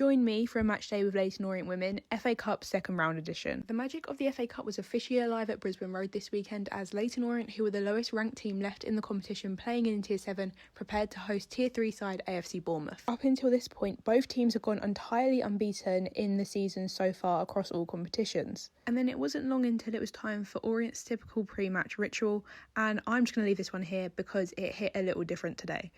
Join me for a match day with Leyton Orient women, FA Cup second round edition. The magic of the FA Cup was officially alive at Brisbane Road this weekend as Leyton Orient, who were the lowest ranked team left in the competition playing in Tier 7, prepared to host Tier 3 side AFC Bournemouth. Up until this point, both teams have gone entirely unbeaten in the season so far across all competitions. And then it wasn't long until it was time for Orient's typical pre-match ritual, and I'm just going to leave this one here because it hit a little different today.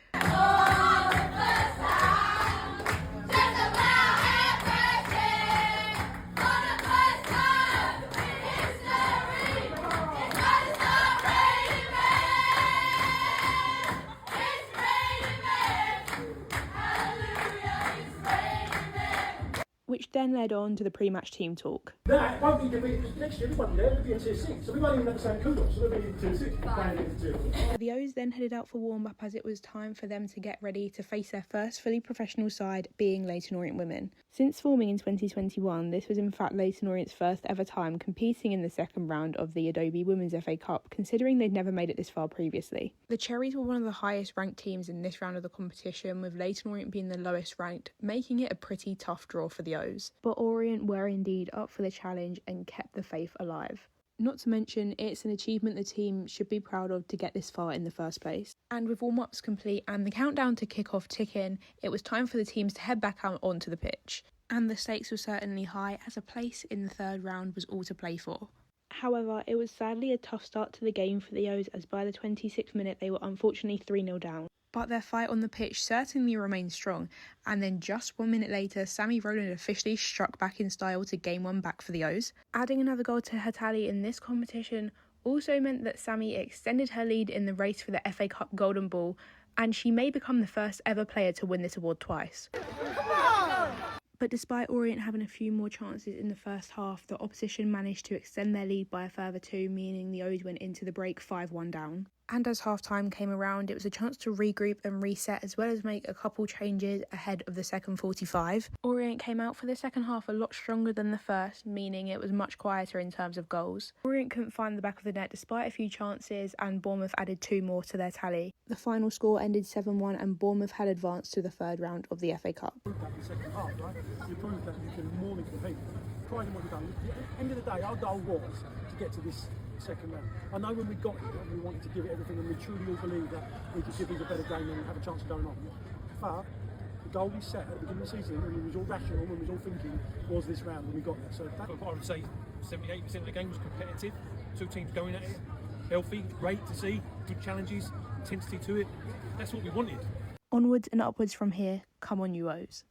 Which then led on to the pre-match team talk. That won't be defeated next year. We won't be there. We'll be in Tier 6, so we won't even have the same kudos. So we'll be in Tier 6. The O's then headed out for warm-up as it was time for them to get ready to face their first fully professional side, being Leyton Orient women. Since forming in 2021, this was in fact Leyton Orient's first ever time competing in the second round of the Adobe Women's FA Cup, considering they'd never made it this far previously. The Cherries were one of the highest ranked teams in this round of the competition, with Leyton Orient being the lowest ranked, making it a pretty tough draw for the O's. But Orient were indeed up for the challenge and kept the faith alive. Not to mention, it's an achievement the team should be proud of to get this far in the first place. And with warm-ups complete and the countdown to kick-off ticking, it was time for the teams to head back out onto the pitch. And the stakes were certainly high, as a place in the third round was all to play for. However, it was sadly a tough start to the game for the O's, as by the 26th minute they were unfortunately 3-0 down. But their fight on the pitch certainly remained strong, and then just 1 minute later, Sammy Rowland officially struck back in style to gain one back for the O's. Adding another goal to her tally in this competition also meant that Sammy extended her lead in the race for the FA Cup Golden Ball, and she may become the first ever player to win this award twice. But despite Orient having a few more chances in the first half, the opposition managed to extend their lead by a further 2, meaning the O's went into the break 5-1 down. And as half-time came around, it was a chance to regroup and reset, as well as make a couple changes ahead of the second 45. Orient came out for the second half a lot stronger than the first, meaning it was much quieter in terms of goals. Orient couldn't find the back of the net despite a few chances, and Bournemouth added 2 more to their tally. The final score ended 7-1, and Bournemouth had advanced to the third round of the FA Cup. You proved that you can more than compete. Pride in what you've done. At the end of the day, our goal was to get to this second round. I know when we got here, we wanted to give it everything, and we truly all believed that we could give these a better game and have a chance of going on. But the goal we set at the beginning of the season, when we was all rational, when we was all thinking, was this round, and we got there. So that, I would say 78% of the game was competitive. 2 teams going at it, healthy, great to see, good challenges, intensity to it. That's what we wanted. Onwards and upwards from here, come on you O's.